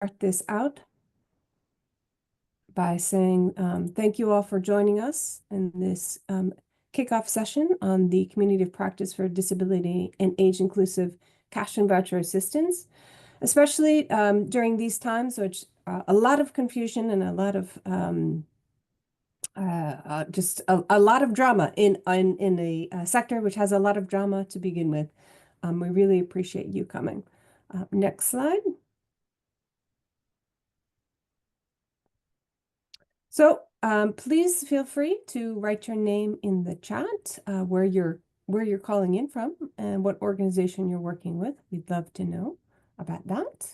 start this out by saying thank you all for joining us in this kickoff session on the Community of Practice for Disability and Age-Inclusive Cash and Voucher Assistance, especially during these times, which a lot of confusion and a lot of just a lot of drama in a sector which has a lot of drama to begin with. We really appreciate you coming. Next slide. So please feel free to write your name in the chat, where you're calling in from and what organization you're working with. We'd love to know about that.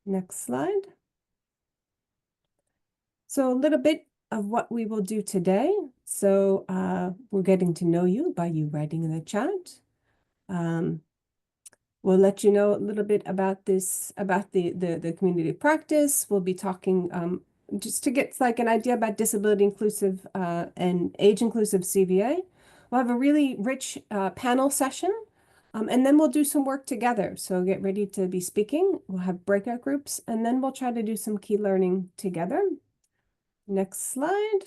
Next slide. So a little bit of what we will do today. So we're getting to know you by you writing in the chat. We'll let you know a little bit about this, about the community of practice. We'll be talking just to get like an idea about disability inclusive and age inclusive CVA. We'll have a really rich panel session, and then we'll do some work together. So get ready to be speaking. We'll have breakout groups, and then we'll try to do some key learning together. Next slide.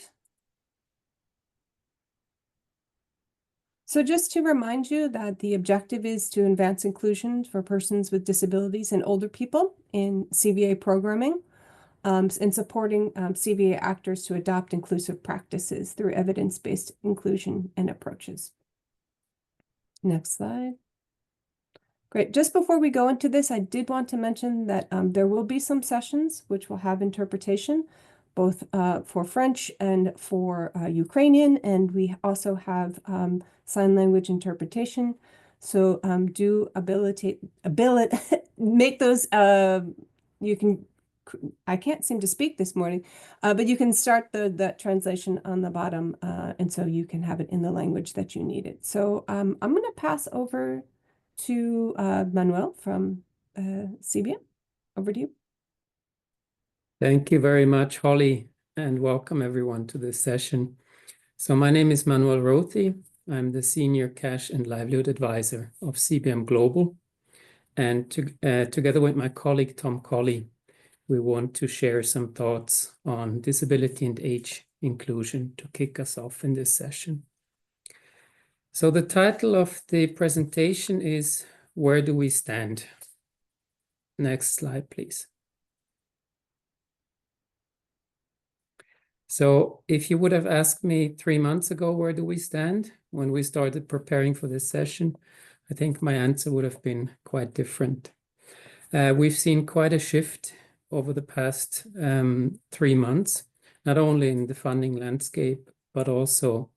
So just to remind you that the objective is to advance inclusion for persons with disabilities and older people in CVA programming, and supporting CVA actors to adopt inclusive practices through evidence-based inclusion and approaches. Next slide. Great. Just before we go into this, I did want to mention that there will be some sessions which will have interpretation, both for French and for Ukrainian, and we also have sign language interpretation. So do make those, you can, I can't seem to speak this morning, but you can start that translation on the bottom, and so you can have it in the language that you need it. So I'm going to pass over to Manuel from CVA. Over to you. Thank you very much, Holly, and welcome everyone to this session. So my name is Manuel Rothi. I'm the Senior Cash and Livelihood Advisor of CBM Global. And together with my colleague, Tom Colley, we want to share some thoughts on disability and age inclusion to kick us off in this session. So the title of the presentation is, Where Do We Stand? Next slide, please. So if you would have asked me 3 months ago, where do we stand when we started preparing for this session, I think my answer would have been quite different. We've seen quite a shift over the past 3 months, not only in the funding landscape, but also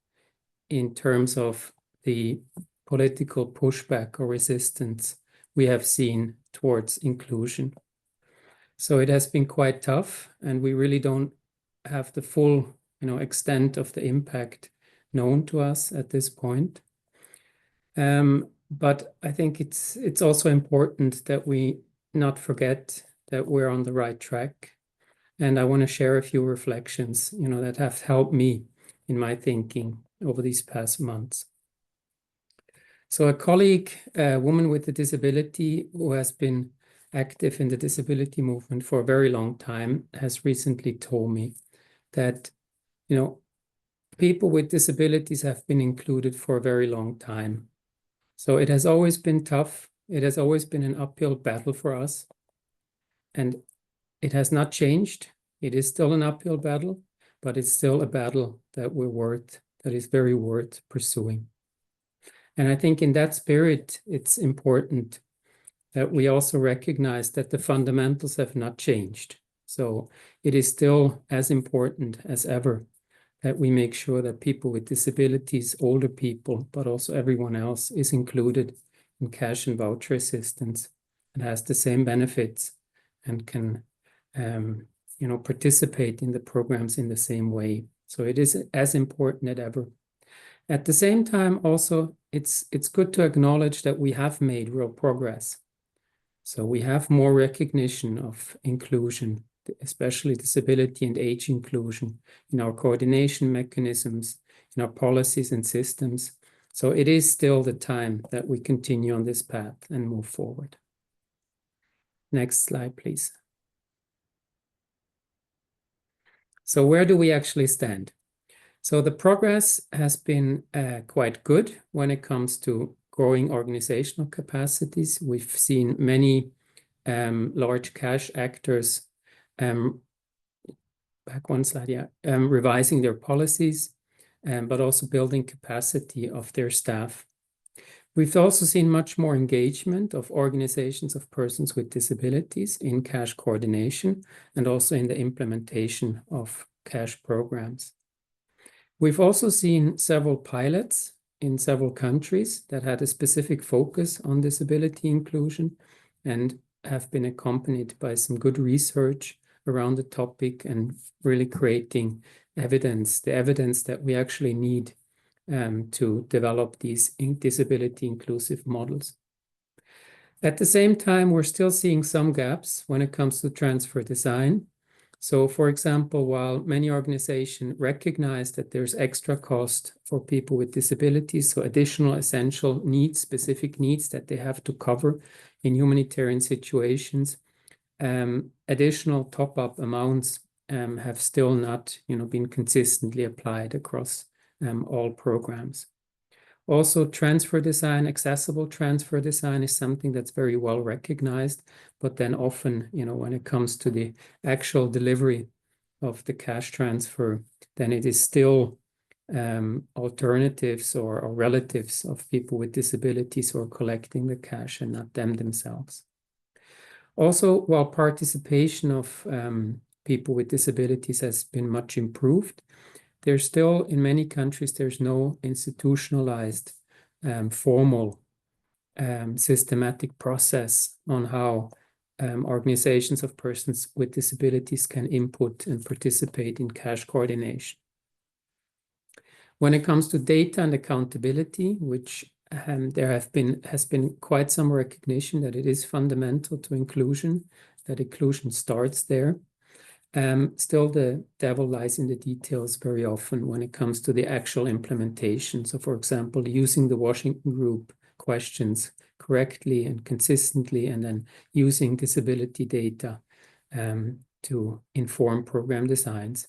in terms of the political pushback or resistance we have seen towards inclusion. So it has been quite tough, and we really don't have the full, extent of the impact known to us at this point. But I think it's also important that we not forget that we're on the right track. And I want to share a few reflections, that have helped me in my thinking over these past months. So a colleague, a woman with a disability who has been active in the disability movement for a very long time, has recently told me that, people with disabilities have been included for a very long time. So it has always been tough. It has always been an uphill battle for us. And it has not changed. It is still an uphill battle, but it's still a battle that is very worth pursuing. And I think in that spirit, it's important that we also recognize that the fundamentals have not changed. So it is still as important as ever that we make sure that people with disabilities, older people, but also everyone else is included in cash and voucher assistance and has the same benefits and can participate in the programs in the same way. So it is as important as ever. At the same time, also, it's good to acknowledge that we have made real progress. So we have more recognition of inclusion, especially disability and age inclusion, in our coordination mechanisms, in our policies and systems. So it is still the time that we continue on this path and move forward. Next slide, please. So where do we actually stand? So the progress has been quite good when it comes to growing organizational capacities. We've seen many large cash actors, back one slide, yeah, revising their policies, but also building capacity of their staff. We've also seen much more engagement of organizations of persons with disabilities in cash coordination and also in the implementation of cash programs. We've also seen several pilots in several countries that had a specific focus on disability inclusion and have been accompanied by some good research around the topic and really creating evidence, the evidence that we actually need to develop these disability inclusive models. At the same time, we're still seeing some gaps when it comes to transfer design. So, for example, while many organizations recognize that there's extra cost for people with disabilities, so additional essential needs, specific needs that they have to cover in humanitarian situations, additional top-up amounts have still not, been consistently applied across all programs. Also, transfer design, accessible transfer design is something that's very well recognized, but then often, when it comes to the actual delivery of the cash transfer, then it is still alternatives or relatives of people with disabilities who are collecting the cash and not them themselves. Also, while participation of people with disabilities has been much improved, there's still, in many countries, there's no institutionalized, formal, systematic process on how organizations of persons with disabilities can input and participate in cash coordination. When it comes to data and accountability, which there has been quite some recognition that it is fundamental to inclusion, that inclusion starts there. Still, the devil lies in the details very often when it comes to the actual implementation. So, for example, using the Washington Group questions correctly and consistently, and then using disability data to inform program designs.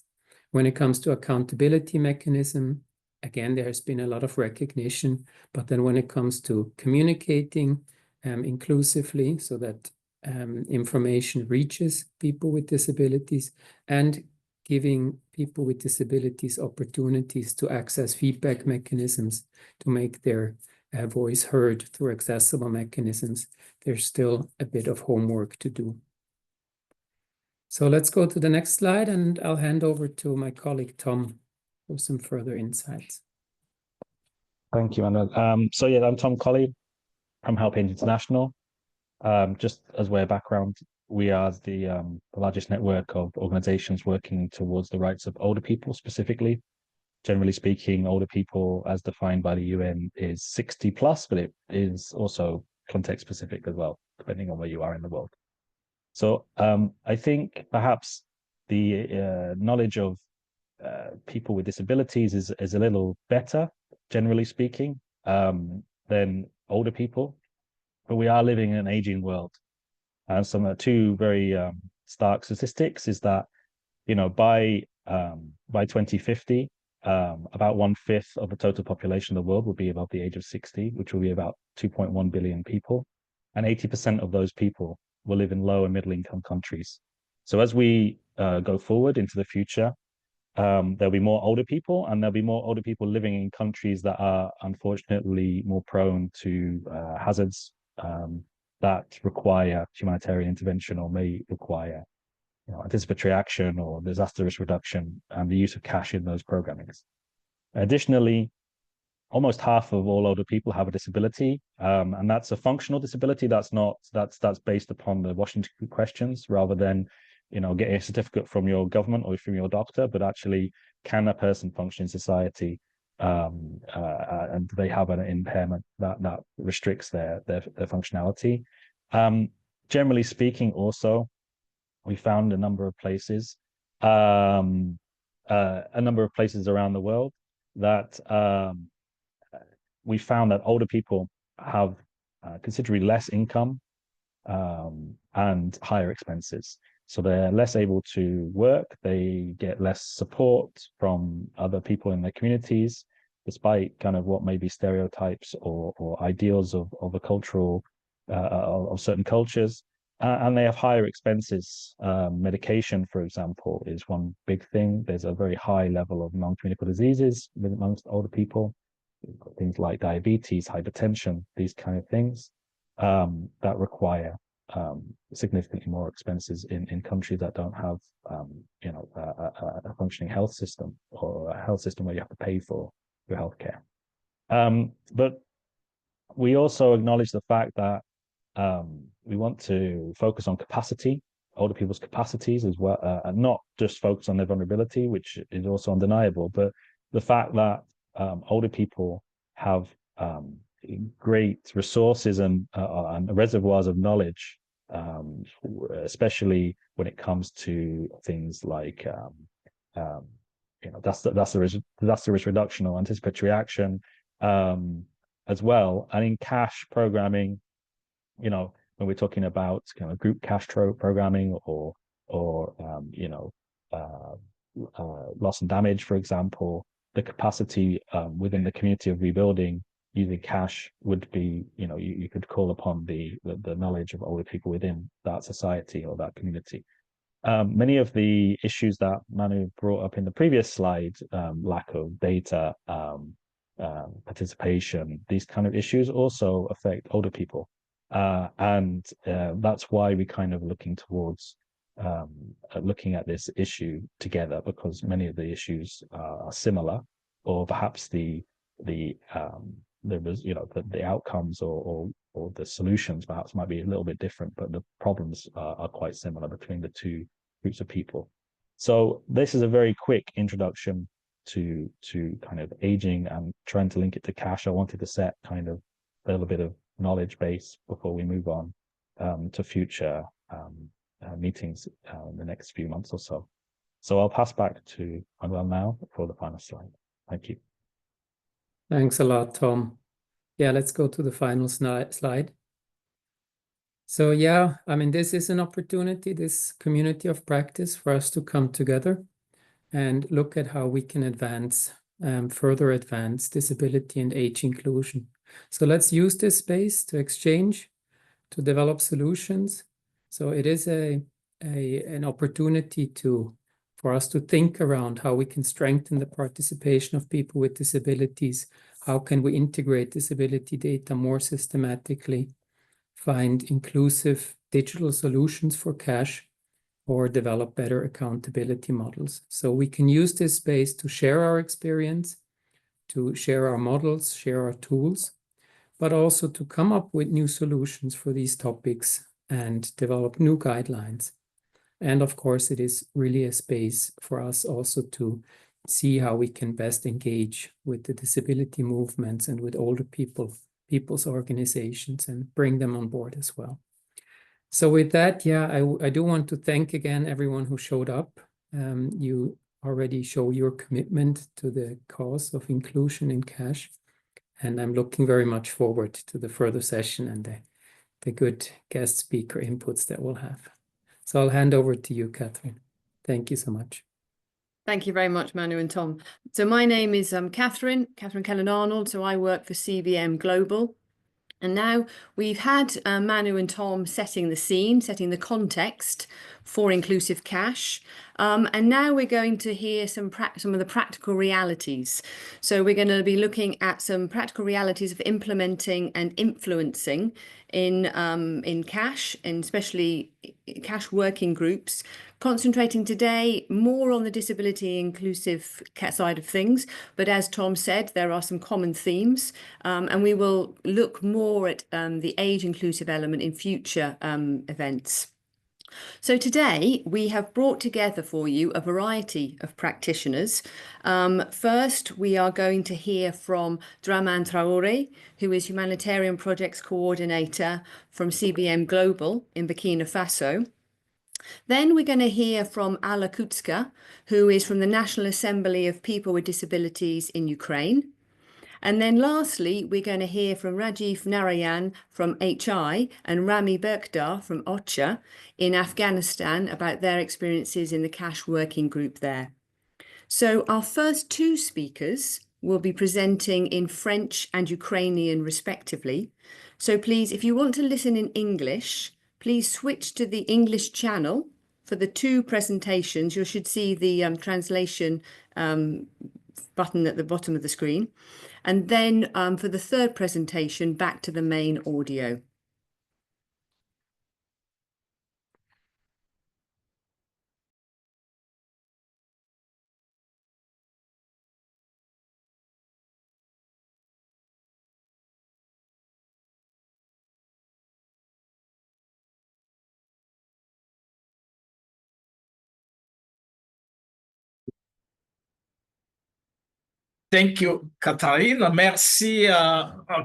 When it comes to accountability mechanism, again, there has been a lot of recognition, but then when it comes to communicating inclusively so that information reaches people with disabilities and giving people with disabilities opportunities to access feedback mechanisms to make their voice heard through accessible mechanisms, there's still a bit of homework to do. So let's go to the next slide, and I'll hand over to my colleague Tom for some further insights. Thank you, Manuel. So yeah, I'm Tom Colley. I'm Help International. Just as way of background, we are the largest network of organizations working towards the rights of older people specifically. Generally speaking, older people as defined by the UN is 60 plus, but it is also context specific as well, depending on where you are in the world. So I think perhaps the knowledge of people with disabilities is a little better, generally speaking, than older people. But we are living in an aging world. And some two very stark statistics is that, by 2050, about 1/5 of the total population of the world will be above the age of 60, which will be about 2.1 billion people. And 80% of those people will live in low and middle income countries. So as we go forward into the future, there'll be more older people, and there'll be more older people living in countries that are unfortunately more prone to hazards that require humanitarian intervention or may require anticipatory action or disaster risk reduction and the use of cash in those programmings. Additionally, almost half of all older people have a disability, and that's a functional disability. That's based upon the Washington questions rather than getting a certificate from your government or from your doctor, but actually, can a person function in society? And they have an impairment that restricts their functionality. Generally speaking, also, we found a number of places around the world that we found that older people have considerably less income and higher expenses. So they're less able to work, they get less support from other people in their communities, despite kind of what may be stereotypes or ideals of a cultural, of certain cultures. And they have higher expenses. Medication, for example, is one big thing. There's a very high level of non-communicable diseases amongst older people, things like diabetes, hypertension, these kind of things that require significantly more expenses in countries that don't have, a functioning health system, or a health system where you have to pay for your healthcare. But we also acknowledge the fact that we want to focus on capacity, older people's capacities as well, and not just focus on their vulnerability, which is also undeniable, but the fact that older people have great resources and reservoirs of knowledge, especially when it comes to things like disaster risk reduction or anticipatory action, as well. And in cash programming, when we're talking about kind of group cash programming or loss and damage, for example, the capacity within the community of rebuilding using cash would be, you could call upon the knowledge of older people within that society or that community. Many of the issues that Manu brought up in the previous slide, lack of data, participation, these kind of issues also affect older people. And that's why we kind of looking towards looking at this issue together, because many of the issues are similar, or perhaps the outcomes or the solutions perhaps might be a little bit different, but the problems are quite similar between the two groups of people. So this is a very quick introduction to kind of aging and trying to link it to cash. I wanted to set kind of a little bit of knowledge base before we move on to future meetings in the next few months or so. So I'll pass back to Manuel now for the final slide. Thank you. Thanks a lot, Tom. Yeah, let's go to the final slide. So yeah, I mean, this is an opportunity, this community of practice, for us to come together and look at how we can further advance disability and age inclusion. So let's use this space to exchange, to develop solutions. So it is an opportunity for us to think around how we can strengthen the participation of people with disabilities. How can we integrate disability data more systematically, find inclusive digital solutions for cash, or develop better accountability models. So we can use this space to share our experience, to share our models, share our tools, but also to come up with new solutions for these topics and develop new guidelines. And of course, it is really a space for us also to see how we can best engage with the disability movements and with older people's organizations and bring them on board as well. So with that, yeah, I do want to thank again everyone who showed up. You already show your commitment to the cause of inclusion in cash. And I'm looking very much forward to the further session and the good guest speaker inputs that we'll have. So I'll hand over to you, Catherine. Thank you so much. Thank you very much, Manu and Tom. So my name is Catherine Kellan-Arnold. So I work for CVM Global. And now we've had Manu and Tom setting the scene, setting the context for inclusive cash. And now we're going to hear some of the practical realities. So we're going to be looking at some practical realities of implementing and influencing in cash, and especially cash working groups, concentrating today more on the disability inclusive side of things. But as Tom said, there are some common themes, and we will look more at the age inclusive element in future events. So today we have brought together for you a variety of practitioners. First, we are going to hear from Dramane Traoré, who is Humanitarian Projects Coordinator from CVM Global in Burkina Faso. Then we're going to hear from Alla Kutska, who is from the National Assembly of People with Disabilities in Ukraine. And then lastly, we're going to hear from Rajiv Narayan from HI and Rami Berkdar from OCHA in Afghanistan about their experiences in the cash working group there. So our first two speakers will be presenting in French and Ukrainian respectively. So please, if you want to listen in English, please switch to the English channel. For the two presentations, you should see the translation button at the bottom of the screen. And then for the third presentation, back to the main audio. Thank you, Catherine. Merci,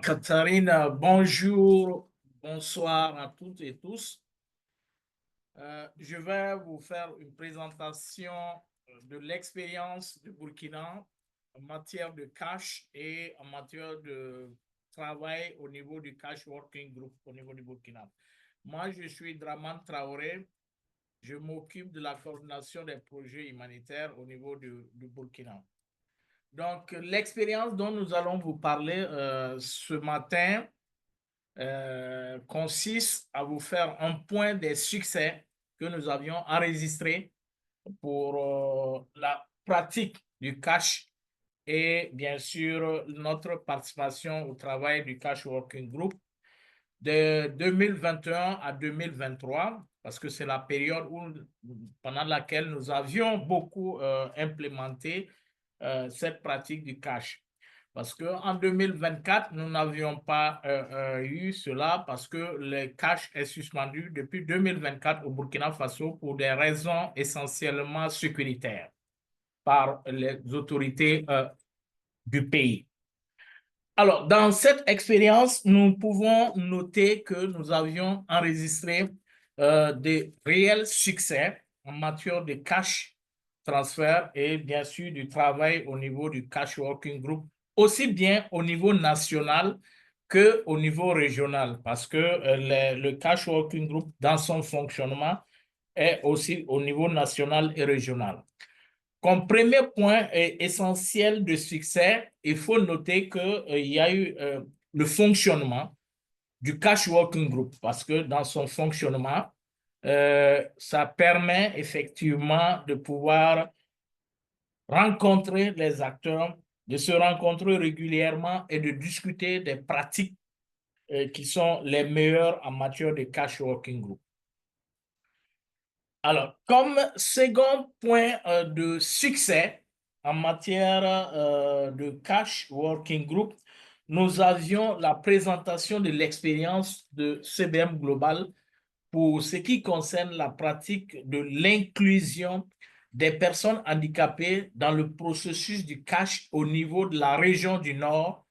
Catherine. Bonjour, bonsoir à toutes et tous. Je vais vous faire une présentation de l'expérience du Burkina en matière de cash et en matière de travail au niveau du Cash Working Group au niveau du Burkina. Moi, je suis Draman Traoré. Je m'occupe de la coordination des projets humanitaires au niveau du Burkina. Donc, l'expérience dont nous allons vous parler ce matin consiste à vous faire un point des succès que nous avions enregistrés pour la pratique du cash et bien sûr notre participation au travail du Cash Working Group de 2021 à 2023, parce que c'est la période pendant laquelle nous avions beaucoup implémenté cette pratique du cash. Parce qu'en 2024, nous n'avions pas eu cela parce que le cash est suspendu depuis 2024 au Burkina Faso pour des raisons essentiellement sécuritaires par les autorités du pays. Alors, dans cette expérience, nous pouvons noter que nous avions enregistré des réels succès en matière de cash transfert et bien sûr du travail au niveau du Cash Working Group, aussi bien au niveau national qu'au niveau régional, parce que le Cash Working Group, dans son fonctionnement, est aussi au niveau national et régional. Comme premier point essentiel de succès, il faut noter qu'il y a eu le fonctionnement du Cash Working Group, parce que dans son fonctionnement, ça permet effectivement de pouvoir rencontrer les acteurs, de se rencontrer régulièrement et de discuter des pratiques qui sont les meilleures en matière de Cash Working Group. Alors, comme second point de succès en matière de Cash Working Group, nous avions la présentation de l'expérience de CBM Global pour ce qui concerne la pratique de l'inclusion des personnes handicapées dans le processus du cash au niveau de la région du Nord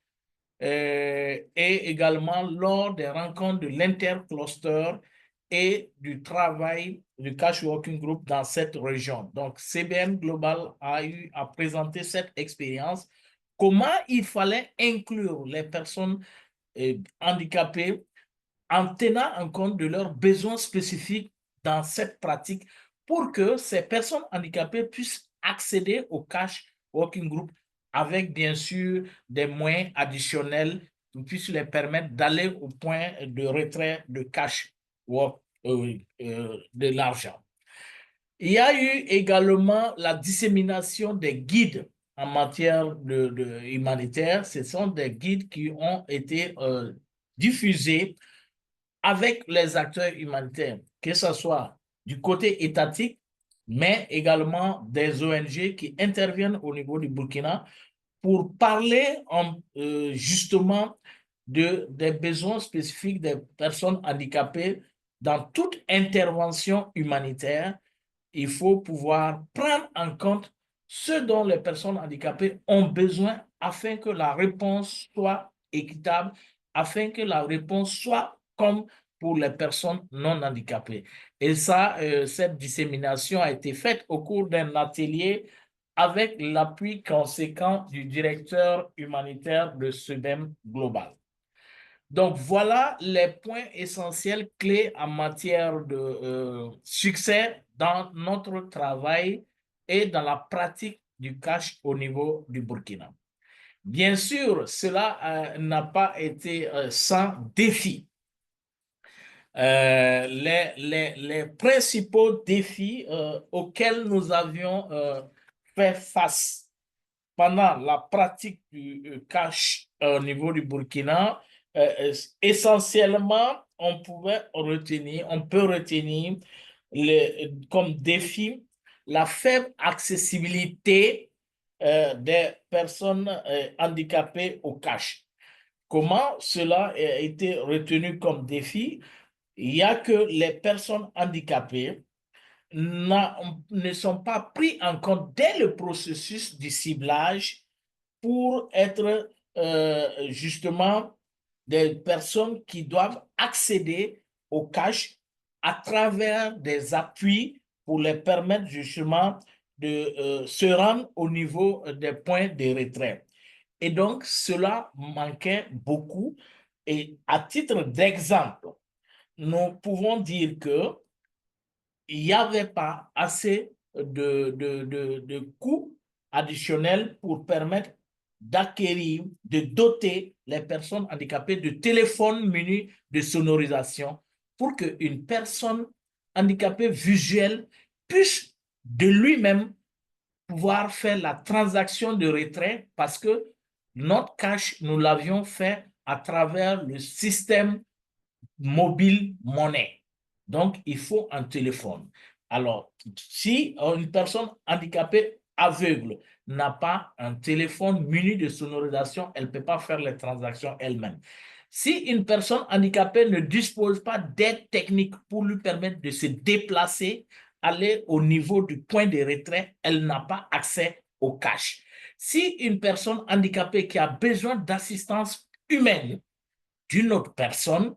et également lors des rencontres de l'intercluster et du travail du Cash Working Group dans cette région. Donc, CBM Global a eu à présenter cette expérience, comment il fallait inclure les personnes handicapées en tenant en compte de leurs besoins spécifiques dans cette pratique pour que ces personnes handicapées puissent accéder au Cash Working Group avec bien sûr des moyens additionnels qui puissent les permettre d'aller au point de retrait de cash de l'argent. Il y a eu également la dissémination des guides en matière humanitaire. Ce sont des guides qui ont été diffusés avec les acteurs humanitaires, que ce soit du côté étatique, mais également des ONG qui interviennent au niveau du Burkina pour parler justement des besoins spécifiques des personnes handicapées. Dans toute intervention humanitaire, il faut pouvoir prendre en compte ce dont les personnes handicapées ont besoin afin que la réponse soit équitable, afin que la réponse soit comme pour les personnes non handicapées. Et ça, cette dissémination a été faite au cours d'un atelier avec l'appui conséquent du directeur humanitaire de SEDEM Global. Donc, voilà les points essentiels clés en matière de succès dans notre travail et dans la pratique du cash au niveau du Burkina. Bien sûr, cela n'a pas été sans défi. Les principaux défis auxquels nous avions fait face pendant la pratique du cash au niveau du Burkina, essentiellement, on peut retenir comme défi la faible accessibilité des personnes handicapées au cash. Comment cela a été retenu comme défi? Il y a que les personnes handicapées ne sont pas pris en compte dès le processus du ciblage pour être justement des personnes qui doivent accéder au cash à travers des appuis pour les permettre justement de se rendre au niveau des points de retrait. Et donc, cela manquait beaucoup. Et à titre d'exemple, nous pouvons dire que il n'y avait pas assez de coûts additionnels pour permettre d'acquérir, de doter les personnes handicapées de téléphones munis de sonorisation pour qu'une personne handicapée visuelle puisse de lui-même pouvoir faire la transaction de retrait parce que notre cash, nous l'avions fait à travers le système mobile monnaie. Donc, il faut un téléphone. Alors, si une personne handicapée aveugle n'a pas un téléphone muni de sonorisation, elle ne peut pas faire les transactions elle-même. Si une personne handicapée ne dispose pas d'aide technique pour lui permettre de se déplacer, aller au niveau du point de retrait, elle n'a pas accès au cash. Si une personne handicapée qui a besoin d'assistance humaine d'une autre personne,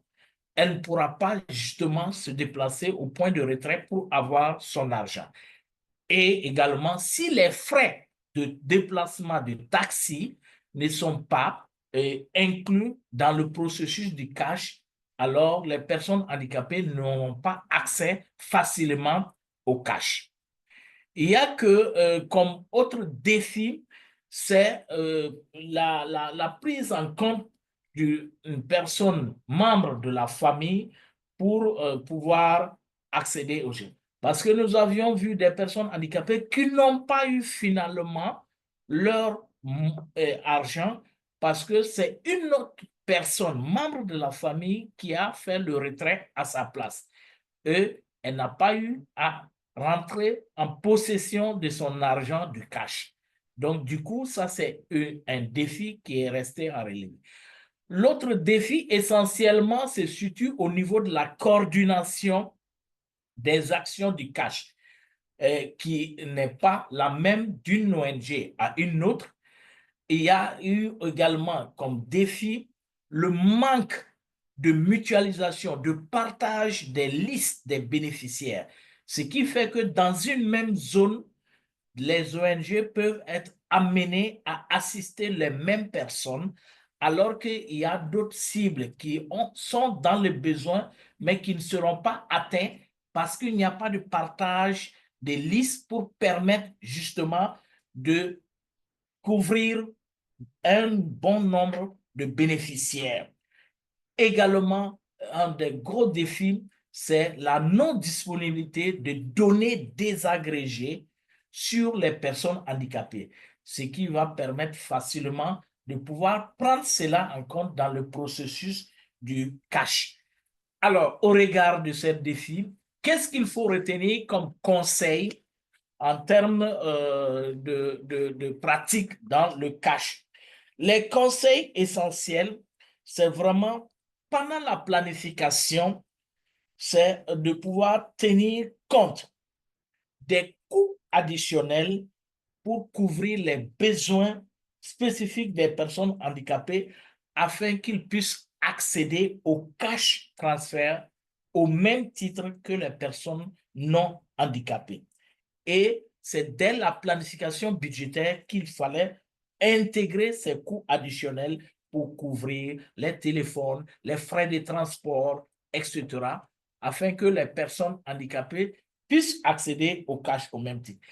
elle ne pourra pas justement se déplacer au point de retrait pour avoir son argent. Et également, si les frais de déplacement de taxi ne sont pas inclus dans le processus du cash, alors les personnes handicapées n'auront pas accès facilement au cash. Il y a que comme autre défi, c'est la prise en compte d'une personne membre de la famille pour pouvoir accéder aux jeunes. Parce que nous avions vu des personnes handicapées qui n'ont pas eu finalement leur argent parce que c'est une autre personne, membre de la famille, qui a fait le retrait à sa place. Et elle n'a pas eu à rentrer en possession de son argent du cash. Donc, du coup, ça, c'est un défi qui est resté à relever. L'autre défi, essentiellement, se situe au niveau de la coordination des actions du cash, qui n'est pas la même d'une ONG à une autre. Il y a eu également comme défi le manque de mutualisation, de partage des listes des bénéficiaires. Ce qui fait que dans une même zone, les ONG peuvent être amenées à assister les mêmes personnes, alors qu'il y a d'autres cibles qui sont dans le besoin, mais qui ne seront pas atteints parce qu'il n'y a pas de partage des listes pour permettre justement de couvrir un bon nombre de bénéficiaires. Également, un des gros défis, c'est la non-disponibilité de données désagrégées sur les personnes handicapées, ce qui va permettre facilement de pouvoir prendre cela en compte dans le processus du cash. Alors, au regard de ces défis, qu'est-ce qu'il faut retenir comme conseil en termes de pratique dans le cash? Les conseils essentiels, c'est vraiment pendant la planification, c'est de pouvoir tenir compte des coûts additionnels pour couvrir les besoins spécifiques des personnes handicapées afin qu'ils puissent accéder au cash transfert au même titre que les personnes non handicapées. Et c'est dès la planification budgétaire qu'il fallait intégrer ces coûts additionnels pour couvrir les téléphones, les frais de transport, etc., afin que les personnes handicapées puissent accéder au cash au même titre.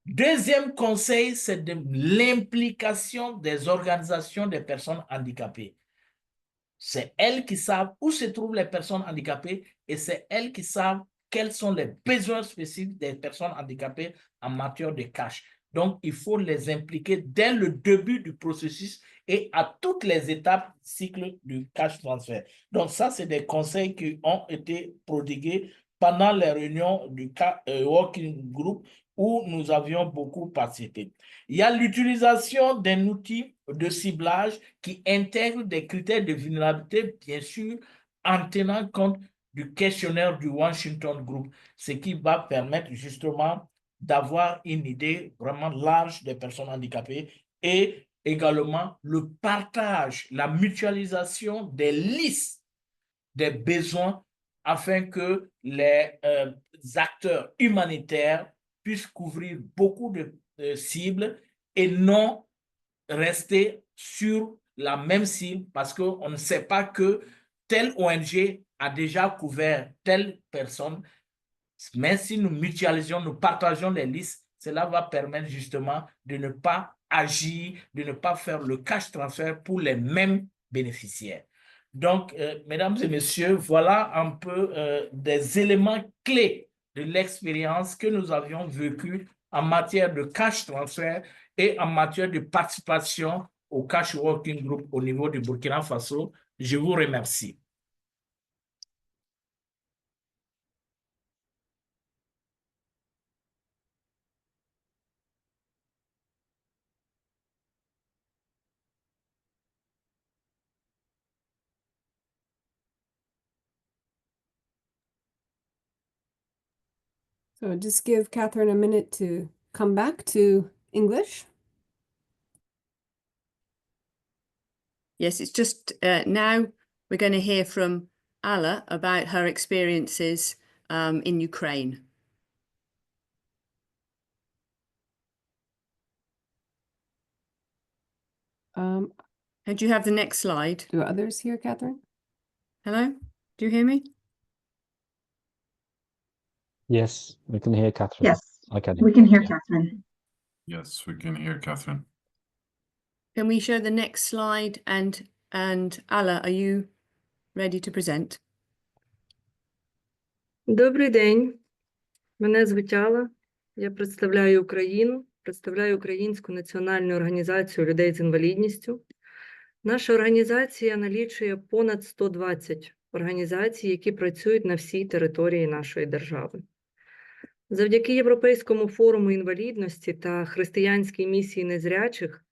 Deuxième conseil, c'est de l'implication des organisations des personnes handicapées. C'est elles qui savent où se trouvent les personnes handicapées et c'est elles qui savent quels sont les besoins spécifiques des personnes handicapées en matière de cash. Donc, il faut les impliquer dès le début du processus et à toutes les étapes du cycle du cash transfert. Donc, ça, c'est des conseils qui ont été prodigués pendant les réunions du working group où nous avions beaucoup participé. Il y a l'utilisation d'un outil de ciblage qui intègre des critères de vulnérabilité, bien sûr, en tenant compte du questionnaire du Washington Group, ce qui va permettre justement d'avoir une idée vraiment large des personnes handicapées et également le partage, la mutualisation des listes des besoins afin que les acteurs humanitaires puissent couvrir beaucoup de cibles et non rester sur la même cible parce qu'on ne sait pas que telle ONG a déjà couvert telle personne. Mais si nous mutualisons, nous partageons les listes, cela va permettre justement de ne pas agir, de ne pas faire le cash transfert pour les mêmes bénéficiaires. Donc, mesdames et messieurs, voilà un peu des éléments clés de l'expérience que nous avions vécue en matière de cash transfert et en matière de participation au cash working group au niveau du Burkina Faso. Je vous remercie. So just give Catherine a minute to come back to English. Yes, it's just now we're going to hear from Alla about her experiences in Ukraine. Do you have the next slide? Do others hear Catherine? Hello? Do you hear me? Yes, we can hear Catherine. Yes, I can. we can hear Catherine. Yes, we can hear Catherine. Can we show the next slide? And Alla, are you ready to present? Добрий день, мене звуть Алла, я представляю Україну, представляю Українську національну організацію людей з інвалідністю. Наша організація налічує понад 120 організацій, які працюють на всій території нашої держави. Завдяки Європейському форуму інвалідності та християнській місії незрячих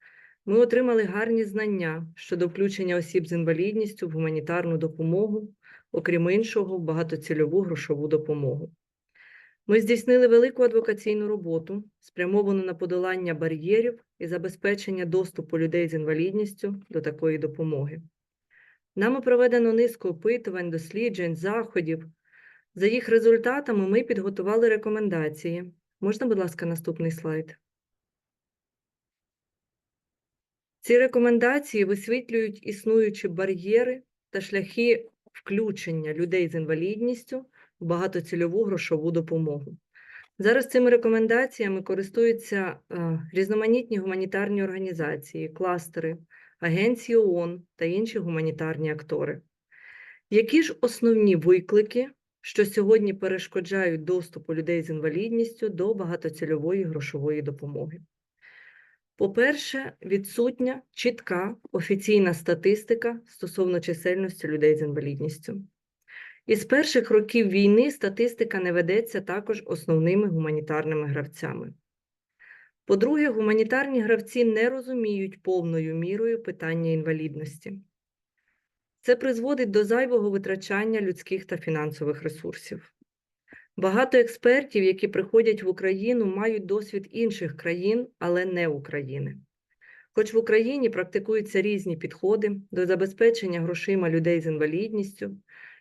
ми отримали гарні знання щодо включення осіб з інвалідністю в гуманітарну допомогу, окрім іншого, в багатоцільову грошову допомогу. Ми здійснили велику адвокаційну роботу, спрямовану на подолання бар'єрів і забезпечення доступу людей з інвалідністю до такої допомоги. Нами проведено низку опитувань, досліджень, заходів. За їх результатами ми підготували рекомендації. Можна, будь ласка, наступний слайд? Ці рекомендації висвітлюють існуючі бар'єри та шляхи включення людей з інвалідністю в багатоцільову грошову допомогу. Зараз цими рекомендаціями користуються різноманітні гуманітарні організації, кластери, агенції ООН та інші гуманітарні актори. Які ж основні виклики, що сьогодні перешкоджають доступу людей з інвалідністю до багатоцільової грошової допомоги? По-перше, відсутня чітка офіційна статистика стосовно чисельності людей з інвалідністю. Із перших років війни статистика не ведеться також основними гуманітарними гравцями. По-друге, гуманітарні гравці не розуміють повною мірою питання інвалідності. Це призводить до зайвого витрачання людських та фінансових ресурсів. Багато експертів, які приходять в Україну, мають досвід інших країн, але не України. Хоч в Україні практикуються різні підходи до забезпечення грошима людей з інвалідністю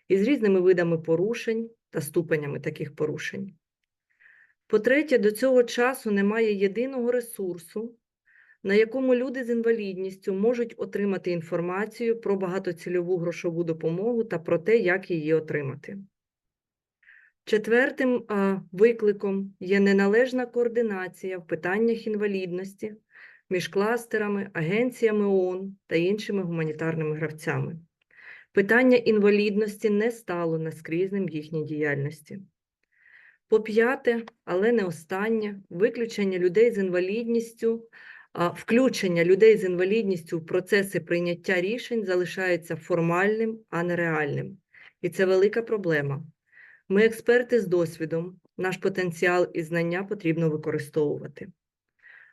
і з різними видами порушень та ступенями таких порушень. По-третє, до цього часу немає єдиного ресурсу, на якому люди з інвалідністю можуть отримати інформацію про багатоцільову грошову допомогу та про те, як її отримати. Четвертим викликом є неналежна координація в питаннях інвалідності між кластерами, агенціями ООН та іншими гуманітарними гравцями. Питання інвалідності не стало наскрізним в їхній діяльності. По-п'яте, але не останнє, включення людей з інвалідністю в процеси прийняття рішень залишається формальним, а не реальним. І це велика проблема. Ми експерти з досвідом, наш потенціал і знання потрібно використовувати.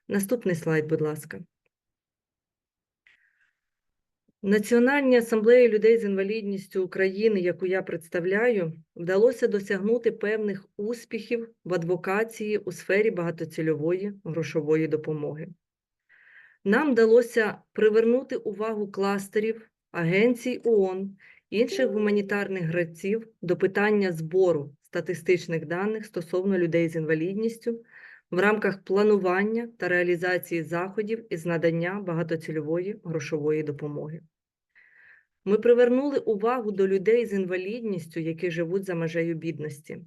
Наступний слайд, будь ласка. Національній асамблеї людей з інвалідністю України, яку я представляю, вдалося досягнути певних успіхів в адвокації у сфері багатоцільової грошової допомоги. Нам вдалося привернути увагу кластерів, агенцій ООН, інших гуманітарних гравців до питання збору статистичних даних стосовно людей з інвалідністю в рамках планування та реалізації заходів із надання багатоцільової грошової допомоги. Ми привернули увагу до людей з інвалідністю, які живуть за межею бідності.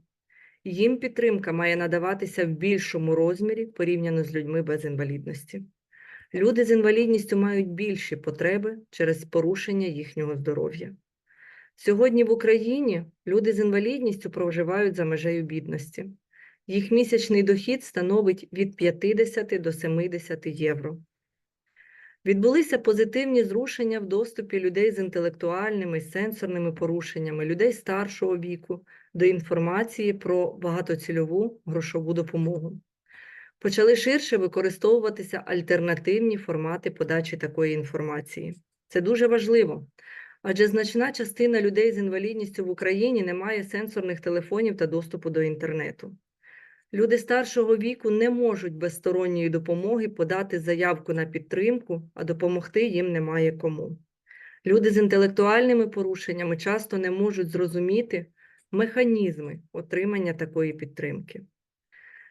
Їм підтримка має надаватися в більшому розмірі порівняно з людьми без інвалідності. Люди з інвалідністю мають більші потреби через порушення їхнього здоров'я. Сьогодні в Україні люди з інвалідністю проживають за межею бідності. Їх місячний дохід становить від 50 до 70 євро. Відбулися позитивні зрушення в доступі людей з інтелектуальними і сенсорними порушеннями, людей старшого віку до інформації про багатоцільову грошову допомогу. Почали ширше використовуватися альтернативні формати подачі такої інформації. Це дуже важливо, адже значна частина людей з інвалідністю в Україні не має сенсорних телефонів та доступу до інтернету. Люди старшого віку не можуть без сторонньої допомоги подати заявку на підтримку, а допомогти їм немає кому. Люди з інтелектуальними порушеннями часто не можуть зрозуміти механізми отримання такої підтримки.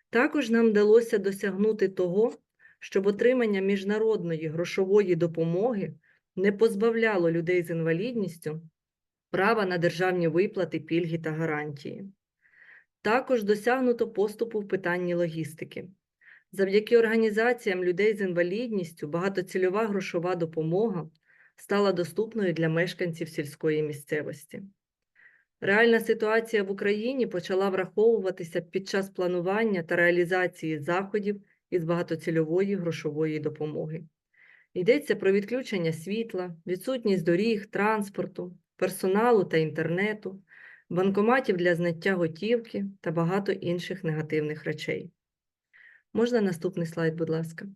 Також нам вдалося досягнути того, щоб отримання міжнародної грошової допомоги не позбавляло людей з інвалідністю права на державні виплати, пільги та гарантії. Також досягнуто поступу в питанні логістики. Завдяки організаціям людей з інвалідністю багатоцільова грошова допомога стала доступною для мешканців сільської місцевості. Реальна ситуація в Україні почала враховуватися під час планування та реалізації заходів із багатоцільової грошової допомоги. Йдеться про відключення світла, відсутність доріг, транспорту, персоналу та інтернету, банкоматів для зняття готівки та багато інших негативних речей. Можна наступний слайд, будь ласка.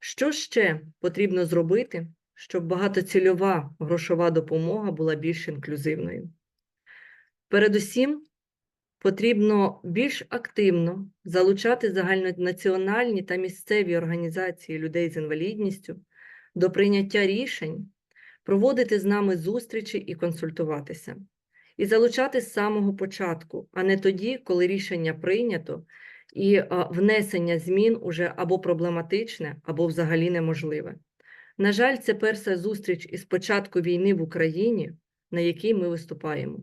Що ще потрібно зробити, щоб багатоцільова грошова допомога була більш інклюзивною? Передусім, потрібно більш активно залучати загальнонаціональні та місцеві організації людей з інвалідністю до прийняття рішень, проводити з нами зустрічі і консультуватися. І залучати з самого початку, а не тоді, коли рішення прийнято, і внесення змін уже або проблематичне, або взагалі неможливе. На жаль, це перша зустріч із початку війни в Україні, на якій ми виступаємо.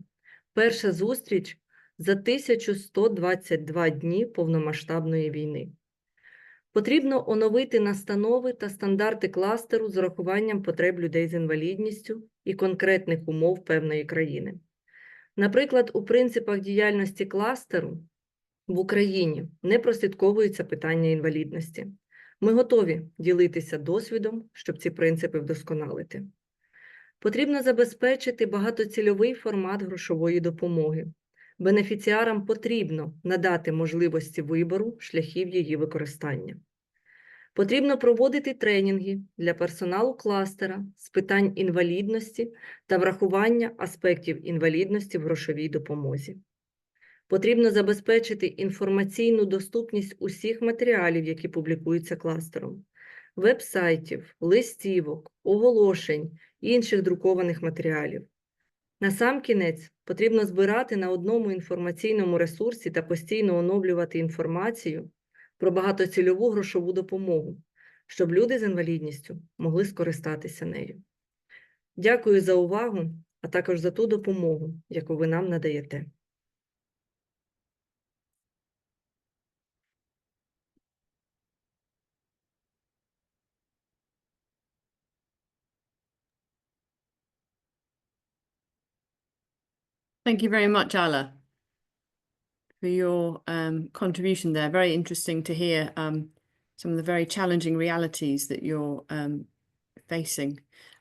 Перша зустріч за 1122 дні повномасштабної війни. Потрібно оновити настанови та стандарти кластеру з урахуванням потреб людей з інвалідністю і конкретних умов певної країни. Наприклад, у принципах діяльності кластеру в Україні не прослідковується питання інвалідності. Ми готові ділитися досвідом, щоб ці принципи вдосконалити. Потрібно забезпечити багатоцільовий формат грошової допомоги. Бенефіціарам потрібно надати можливості вибору шляхів її використання. Потрібно проводити тренінги для персоналу кластера з питань інвалідності та врахування аспектів інвалідності в грошовій допомозі. Потрібно забезпечити інформаційну доступність усіх матеріалів, які публікуються кластером, веб-сайтів, листівок, оголошень, інших друкованих матеріалів. Насамкінець, потрібно збирати на одному інформаційному ресурсі та постійно оновлювати інформацію про багатоцільову грошову допомогу, щоб люди з інвалідністю могли скористатися нею. Дякую за увагу, а також за ту допомогу, яку ви нам надаєте. Thank you very much, Ala, for your contribution there. Very interesting to hear some of the very challenging realities that you're facing.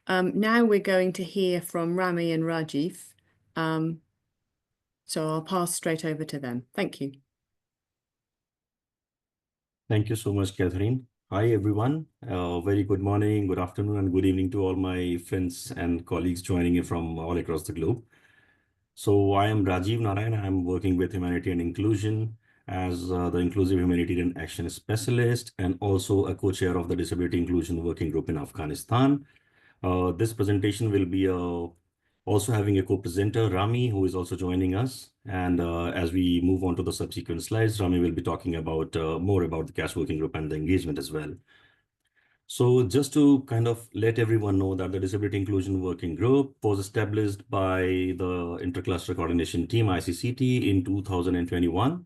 Now we're going to hear from Rami and Rajiv. So I'll pass straight over to them. Thank you. Thank you so much, Catherine. Hi, everyone. Very good morning, good afternoon, and good evening to all my friends and colleagues joining in from all across the globe. So I am Rajiv Narayan. I'm working with Humanity and Inclusion as the Inclusive Humanitarian Action Specialist and also a co-chair of the Disability Inclusion Working Group in Afghanistan. This presentation will be also having a co-presenter, Rami, who is also joining us. And as we move on to the subsequent slides, Rami will be talking about more about the CASH Working Group and the engagement as well. So just to kind of let everyone know that the Disability Inclusion Working Group was established by the Intercluster Coordination Team, ICCT, in 2021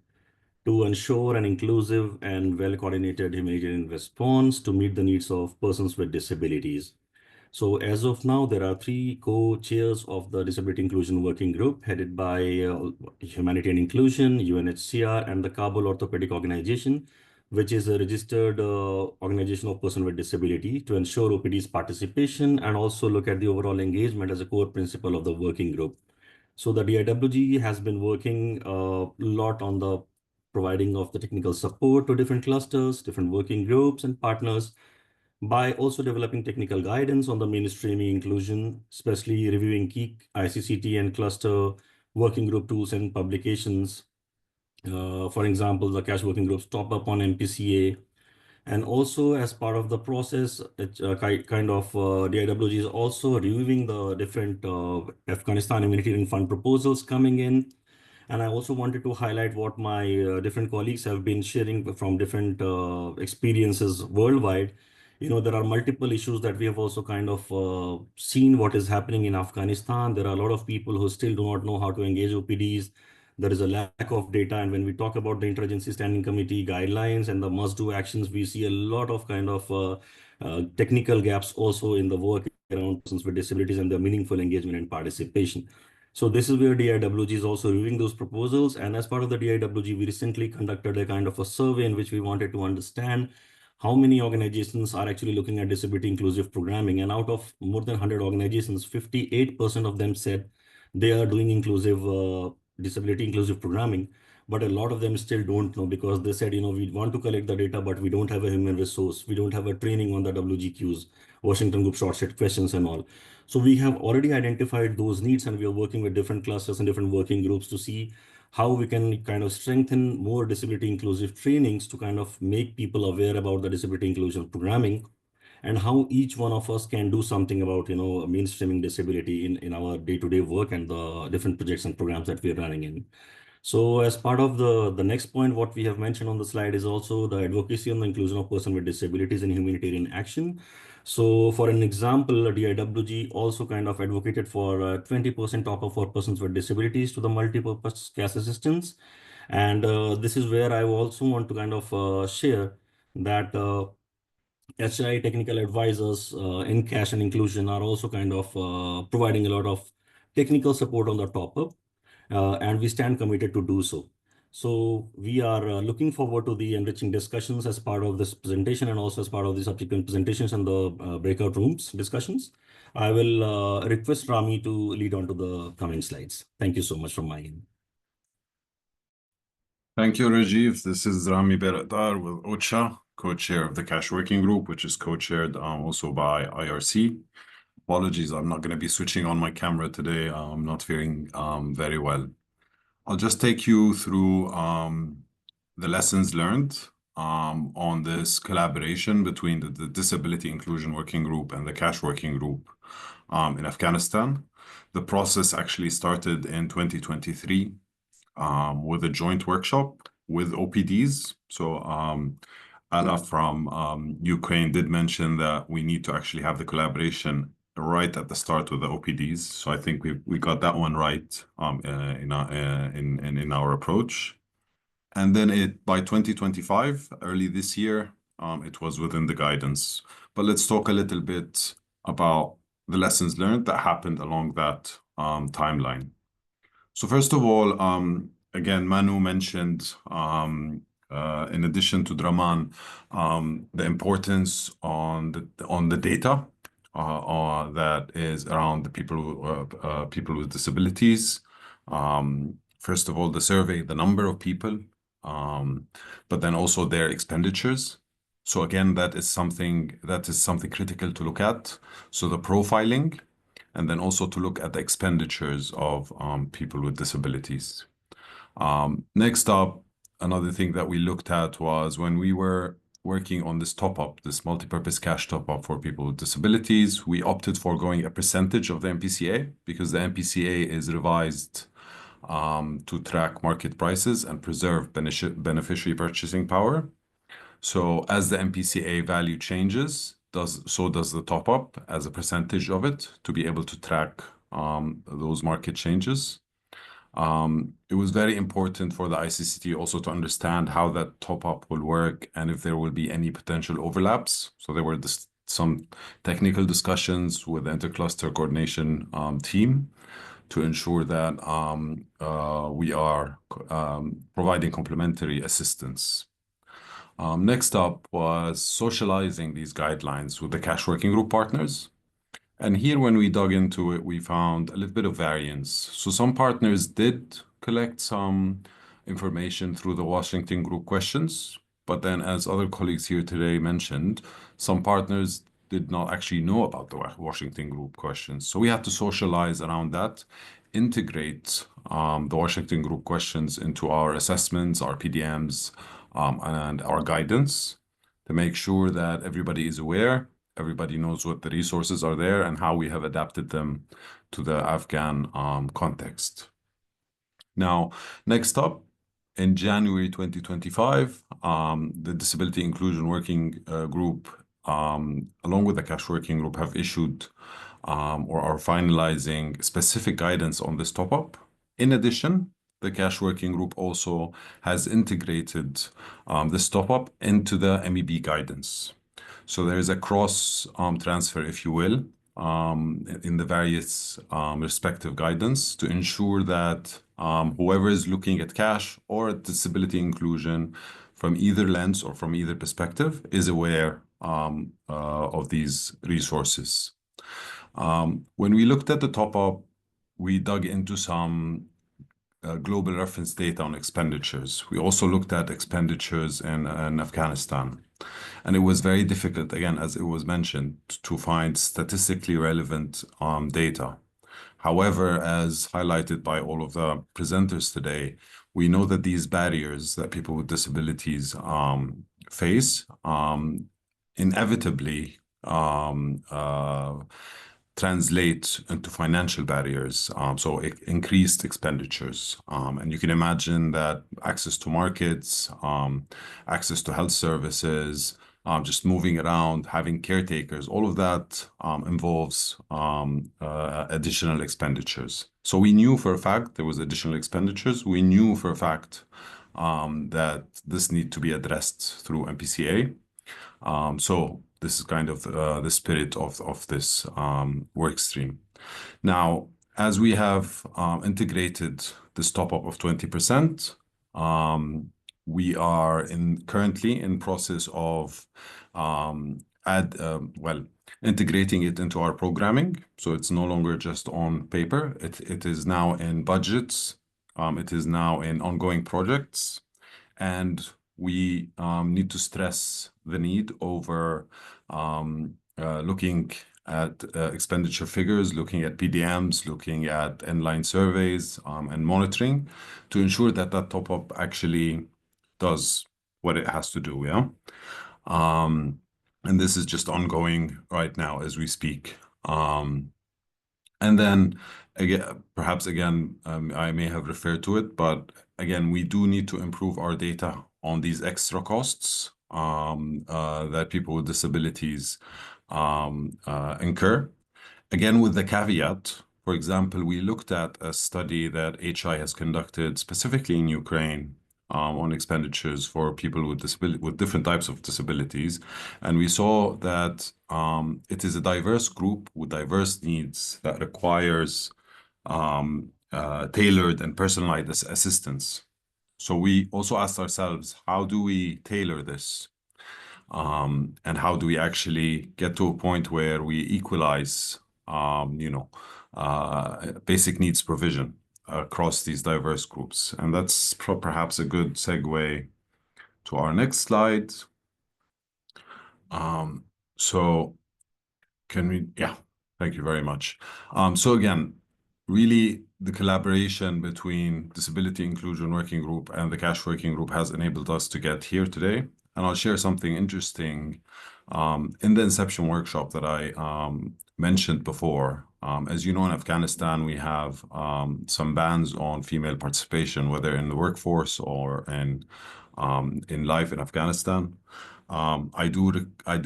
to ensure an inclusive and well-coordinated humanitarian response to meet the needs of persons with disabilities. So as of now, there are 3 co-chairs of the Disability Inclusion Working Group headed by Humanity and Inclusion, UNHCR, and the Kabul Orthopedic Organization, which is a registered organization of persons with disability to ensure OPD's participation and also look at the overall engagement as a core principle of the working group. So the DIWG has been working a lot on the providing of the technical support to different clusters, different working groups and partners, by also developing technical guidance on the mainstreaming inclusion, especially reviewing key ICCT and cluster working group tools and publications. For example, the CASH working groups top up on MPCA. And also as part of the process, DIWG is also reviewing the different Afghanistan Humanitarian Fund proposals coming in. And I also wanted to highlight what my different colleagues have been sharing from different experiences worldwide. You know, there are multiple issues that we have also kind of seen what is happening in Afghanistan. There are a lot of people who still do not know how to engage OPDs. There is a lack of data. And when we talk about the Interagency Standing Committee guidelines and the must-do actions, we see a lot of kind of technical gaps also in the work around persons with disabilities and their meaningful engagement and participation. So this is where DIWG is also reviewing those proposals. And as part of the DIWG, we recently conducted a kind of a survey in which we wanted to understand how many organizations are actually looking at disability inclusive programming. And out of more than 100 organizations, 58% of them said they are doing disability inclusive programming. But a lot of them still don't know because they said, you know, we want to collect the data, but we don't have a human resource. We don't have a training on the WGQs, Washington Group short set questions and all. So we have already identified those needs and we are working with different clusters and different working groups to see how we can kind of strengthen more disability inclusive trainings to kind of make people aware about the disability inclusion programming and how each one of us can do something about, you know, mainstreaming disability in our day-to-day work and the different projects and programs that we're running in. So as part of the next point, what we have mentioned on the slide is also the advocacy on the inclusion of persons with disabilities in humanitarian action. So for an example, DIWG also kind of advocated for 20% top up for persons with disabilities to the multi-purpose cash assistance. And this is where I also want to kind of share that HI technical advisors in cash and inclusion are also kind of providing a lot of technical support on the top up. And we stand committed to do so. So we are looking forward to the enriching discussions as part of this presentation and also as part of the subsequent presentations and the breakout rooms discussions. I will request Rami to lead on to the coming slides. Thank you so much from my end. Thank you, Rajiv. This is Rami Beradar with OCHA, co-chair of the CASH Working Group, which is co-chaired also by IRC. Apologies, I'm not going to be switching on my camera today. I'm not feeling very well. I'll just take you through the lessons learned on this collaboration between the Disability Inclusion Working Group and the Cash Working Group in Afghanistan. The process actually started in 2023 with a joint workshop with OPDs. So Anna from Ukraine did mention that we need to actually have the collaboration right at the start with the OPDs. So I think we got that one right in our approach. And then by 2025, early this year, it was within the guidance. But let's talk a little bit about the lessons learned that happened along that timeline. So first of all, again, Manu mentioned, in addition to Draman, the importance on the data that is around the people with disabilities. First of all, the survey, the number of people, but then also their expenditures. So again, that is something critical to look at. So the profiling, and then also to look at the expenditures of people with disabilities. Next up, another thing that we looked at was when we were working on this top-up, this multipurpose cash top-up for people with disabilities, we opted for going a percentage of the MPCA because the MPCA is revised to track market prices and preserve beneficiary purchasing power. So as the MPCA value changes, so does the top-up as a percentage of it to be able to track those market changes. It was very important for the ICCT also to understand how that top-up will work and if there will be any potential overlaps. So there were some technical discussions with the intercluster coordination team to ensure that we are providing complementary assistance. Next up was socializing these guidelines with the cash working group partners. And here, when we dug into it, we found a little bit of variance. So some partners did collect some information through the Washington group questions, but then as other colleagues here today mentioned, some partners did not actually know about the Washington group questions. So we had to socialize around that, integrate the Washington group questions into our assessments, our PDMs, and our guidance to make sure that everybody is aware, everybody knows what the resources are there and how we have adapted them to the Afghan context. Now, next up, in January 2025, the Disability Inclusion Working Group, along with the Cash Working Group, have issued or are finalizing specific guidance on this top-up. In addition, the Cash Working Group also has integrated this top-up into the MEB guidance. So there is a cross transfer, if you will, in the various respective guidance to ensure that whoever is looking at cash or at disability inclusion from either lens or from either perspective is aware of these resources. When we looked at the top-up, we dug into some global reference data on expenditures. We also looked at expenditures in Afghanistan. And it was very difficult, again, as it was mentioned, to find statistically relevant data. However, as highlighted by all of the presenters today, we know that these barriers that people with disabilities face inevitably translate into financial barriers, so increased expenditures. And you can imagine that access to markets, access to health services, just moving around, having caretakers, all of that involves additional expenditures. So we knew for a fact there was additional expenditures. We knew for a fact that this need to be addressed through MPCA. So this is kind of the spirit of this work stream. Now, as we have integrated this top-up of 20%, we are currently in process of integrating it into our programming. So it's no longer just on paper. It is now in budgets. It is now in ongoing projects. And we need to stress the need over looking at expenditure figures, looking at PDMs, looking at inline surveys and monitoring to ensure that that top-up actually does what it has to do, yeah? And this is just ongoing right now as we speak. And then again, perhaps again, I may have referred to it, but again, we do need to improve our data on these extra costs that people with disabilities incur. Again, with the caveat, for example, we looked at a study that HI has conducted specifically in Ukraine on expenditures for people with different types of disabilities, and we saw that it is a diverse group with diverse needs that requires tailored and personalized assistance. So we also asked ourselves, how do we tailor this? And how do we actually get to a point where we equalize, basic needs provision across these diverse groups? And that's perhaps a good segue to our next slide. So can we, yeah, thank you very much. So again, really the collaboration between Disability Inclusion Working Group and the CASH Working Group has enabled us to get here today. And I'll share something interesting in the Inception workshop that I mentioned before. As you know, in Afghanistan, we have some bans on female participation, whether in the workforce or in life in Afghanistan. I do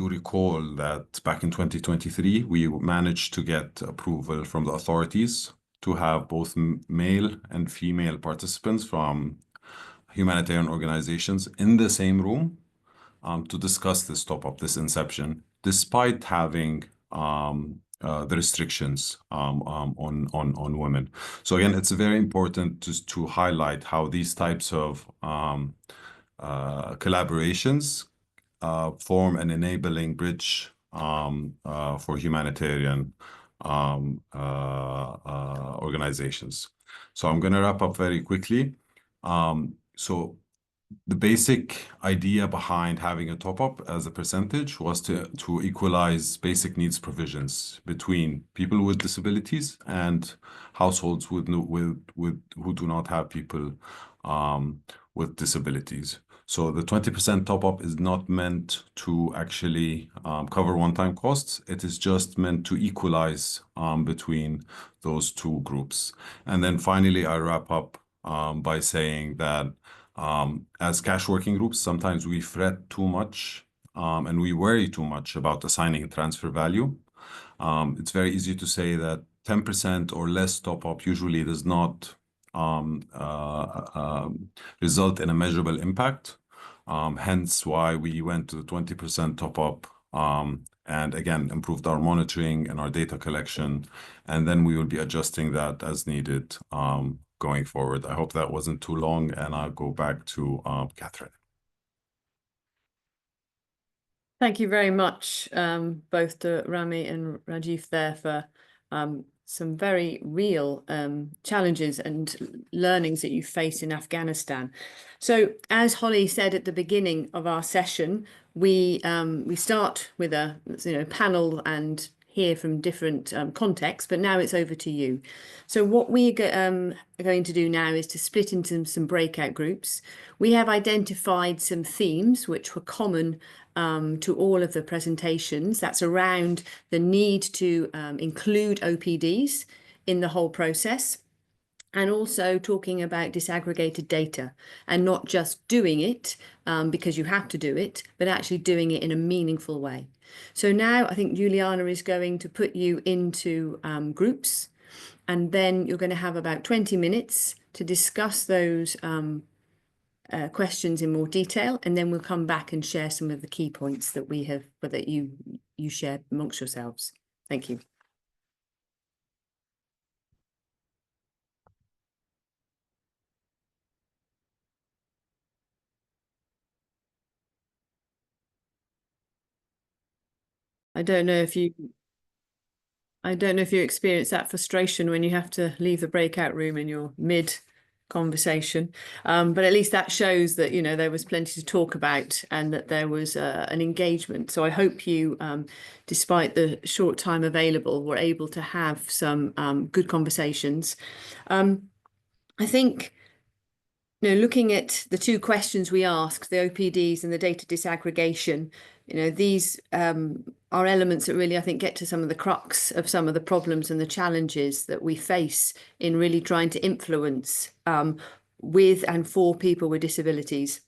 recall that back in 2023, we managed to get approval from the authorities to have both male and female participants from humanitarian organizations in the same room to discuss this top-up, this Inception, despite having the restrictions on women. So again, it's very important to highlight how these types of collaborations form an enabling bridge for humanitarian organizations. So I'm going to wrap up very quickly. So the basic idea behind having a top-up as a percentage was to equalize basic needs provisions between people with disabilities and households who do not have people with disabilities. So the 20% top-up is not meant to actually cover one-time costs. It is just meant to equalize between those two groups. And then finally, I wrap up by saying that as cash working groups, sometimes we fret too much and we worry too much about assigning transfer value. It's very easy to say that 10% or less top-up usually does not result in a measurable impact. Hence why we went to the 20% top-up and again, improved our monitoring and our data collection. And then we will be adjusting that as needed going forward. I hope that wasn't too long, and I'll go back to Catherine. Thank you very much, both to Rami and Rajiv there for some very real challenges and learnings that you face in Afghanistan. So as Holly said at the beginning of our session, we start with a panel and hear from different contexts, but now it's over to you. So what we are going to do now is to split into some breakout groups. We have identified some themes which were common to all of the presentations. That's around the need to include OPDs in the whole process, and also talking about disaggregated data and not just doing it because you have to do it, but actually doing it in a meaningful way. So now I think Juliana is going to put you into groups, and then you're going to have about 20 minutes to discuss those questions in more detail, and then we'll come back and share some of the key points that we have, that you shared amongst yourselves. Thank you. I don't know if you experience that frustration when you have to leave the breakout room in your mid conversation, but at least that shows that there was plenty to talk about and that there was an engagement. So I hope you, despite the short time available, were able to have some good conversations. I think looking at the two questions we asked, the OPDs and the data disaggregation, these are elements that really, I think, get to some of the crux of some of the problems and the challenges that we face in really trying to influence with and for people with disabilities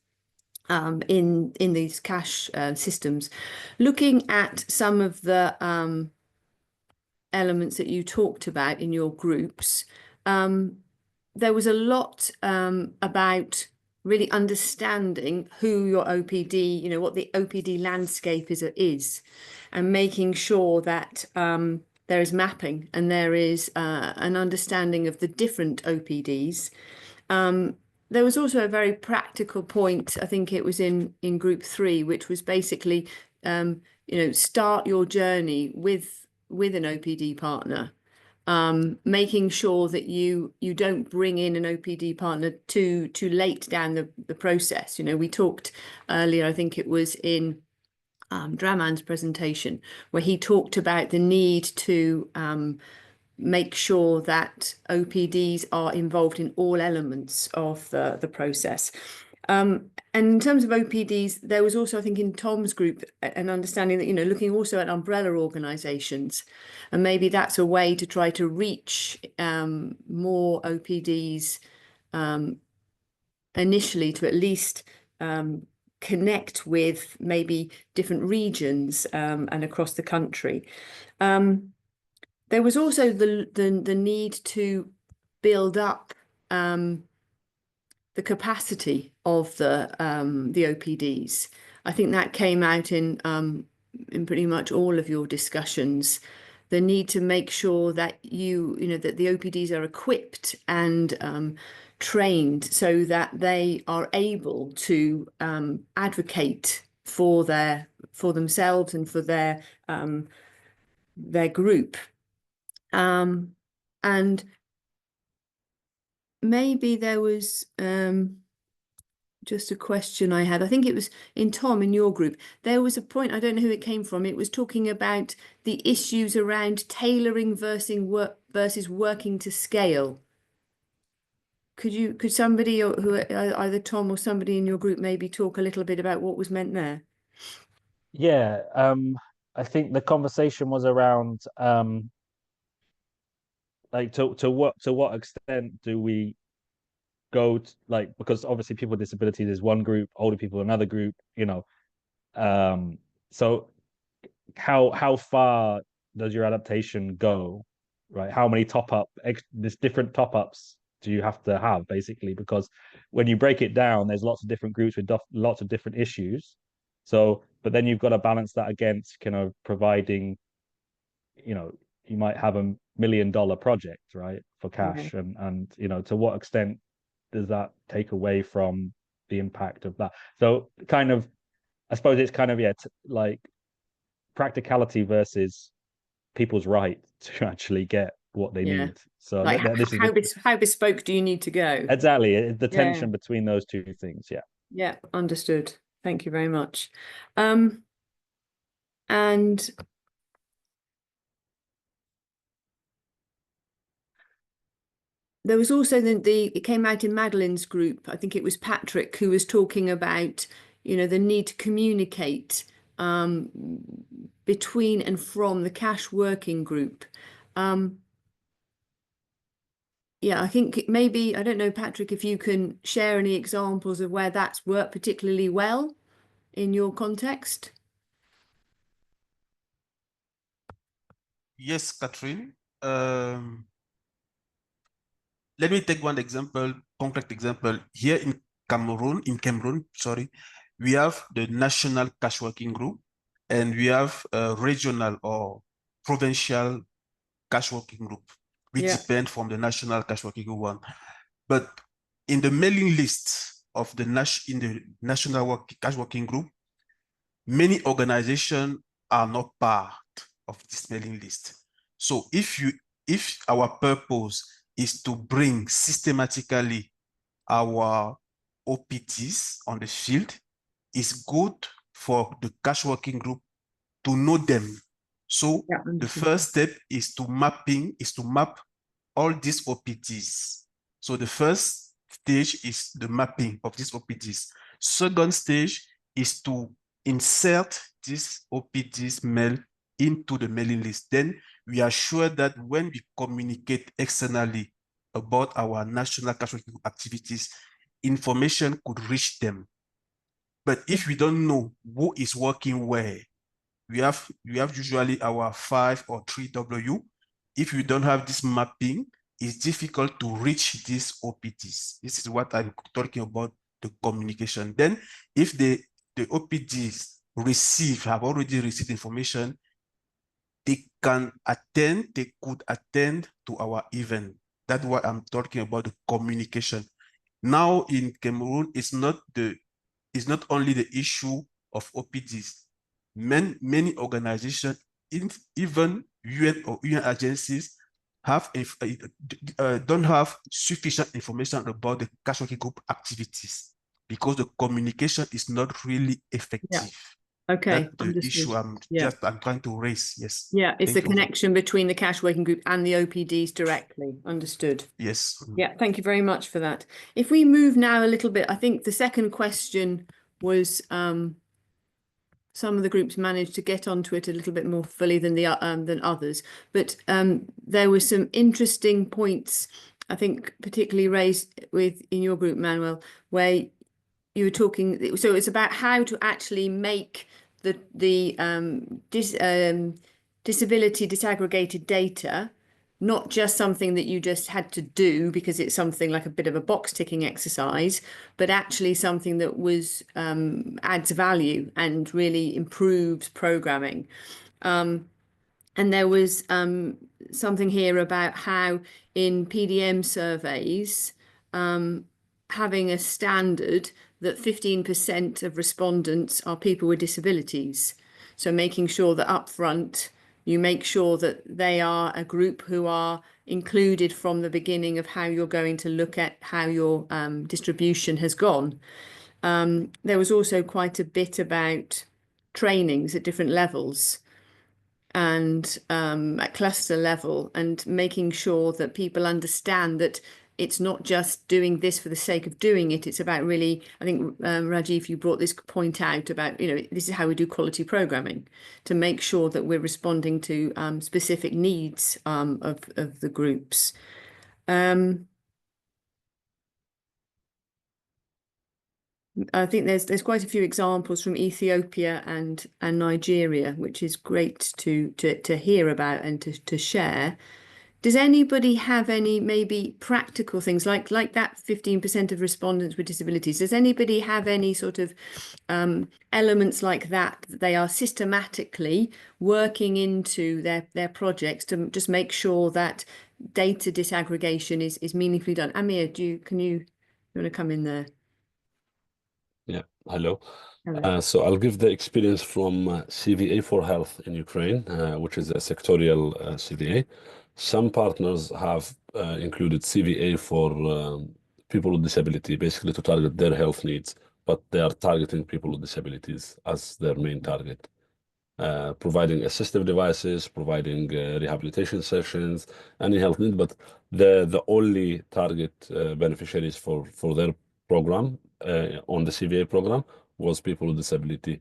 in these cash systems. Looking at some of the elements that you talked about in your groups, there was a lot about really understanding who your OPD, what the OPD landscape is, and making sure that there is mapping and there is an understanding of the different OPDs. There was also a very practical point, I think it was in group 3, which was basically, start your journey with an OPD partner. Making sure that you don't bring in an OPD partner too late down the process. We talked earlier, I think it was in Draman's presentation, where he talked about the need to make sure that OPDs are involved in all elements of the process. And in terms of OPDs, there was also, I think, in Tom's group, an understanding that, looking also at umbrella organisations, and maybe that's a way to try to reach more OPDs initially, to at least connect with maybe different regions and across the country. There was also the need to build up the capacity of the OPDs. I think that came out in pretty much all of your discussions. The need to make sure that that the OPDs are equipped and trained so that they are able to advocate for themselves and for their group. And maybe there was just a question I had. I think it was in Tom, in your group. There was a point, I don't know who it came from. It was talking about the issues around tailoring versus working to scale. Could somebody, or who, either Tom or somebody in your group, maybe talk a little bit about what was meant there? Yeah, I think the conversation was around like to what extent do we go to, like, because obviously people with disabilities is one group, older people another group, so how far does your adaptation go, right? How many there's different top-ups do you have to have, basically, because when you break it down, there's lots of different groups with lots of different issues. So, but then you've got to balance that against kind of providing, you might have $1 million project, right, for cash, and to what extent does that take away from the impact of that? So kind of, I suppose it's kind of, like practicality versus people's right to actually get what they need. So like how bespoke do you need to go? Exactly, the tension between those two things. Yeah, understood. Thank you very much. And there was also it came out in Madeline's group, I think it was Patrick, who was talking about the need to communicate between and from the cash working group. I think maybe, I don't know, Patrick, if you can share any examples of where that's worked particularly well in your context. Yes, Catherine. Let me take one example, concrete example. Here in Cameroon, we have the National Cash Working Group, and we have a regional or provincial cash working group, which depend from the National Cash Working Group one. But in the mailing list of the National Cash Working Group, many organizations are not part of this mailing list. So if our purpose is to bring systematically our OPTs on the field, it's good for the cash working group to know them. So the first step is to map all these OPTs. So the first stage is the mapping of these OPDs. Second stage is to insert these OPDs mail into the mailing list. Then we are sure that when we communicate externally about our national cash working group activities, information could reach them. But if we don't know who is working where, we have usually our 5 or 3W. If you don't have this mapping, it's difficult to reach these OPDs. This is what I'm talking about, the communication. Then if the OPDs have already received information, they could attend to our event. That's what I'm talking about, the communication. Now in Cameroon, it's not only the issue of OPDs. Many organizations, even UN or UN agencies, don't have sufficient information about the cash working group activities because the communication is not really effective. Yeah. Okay, That's the understood. issue I'm trying to raise. Yes. Yeah, it's Thank the you. connection between the cash working group and the OPDs directly. Understood. Yes. Yeah, thank you very much for that. If we move now a little bit, I think the second question was some of the groups managed to get onto it a little bit more fully than others, but there were some interesting points, I think, particularly raised in your group, Manuel, where you were talking. So it's about how to actually make the disability disaggregated data not just something that you just had to do because it's something like a bit of a box ticking exercise, but actually something that was adds value and really improves programming. And there was something here about how in PDM surveys, having a standard that 15% of respondents are people with disabilities. So making sure that upfront, you make sure that they are a group who are included from the beginning of how you're going to look at how your distribution has gone. There was also quite a bit about trainings at different levels and at cluster level, and making sure that people understand that it's not just doing this for the sake of doing it. It's about really, I think, Rajiv, you brought this point out about, this is how we do quality programming, to make sure that we're responding to specific needs of the groups. I think there's quite a few examples from Ethiopia and Nigeria, which is great to hear about and to share. Does anybody have any maybe practical things like that 15% of respondents with disabilities? Does anybody have any sort of elements like that they are systematically working into their projects to just make sure that data disaggregation is meaningfully done? Amir, you want to come in there? Yeah, hello. Hello. So I'll give the experience from CVA for Health in Ukraine, which is a sectorial CVA. Some partners have included CVA for people with disability, basically to target their health needs, but they are targeting people with disabilities as their main target. Providing assistive devices, providing rehabilitation sessions, any health need, but the only target beneficiaries for their program on the CVA program was people with disability,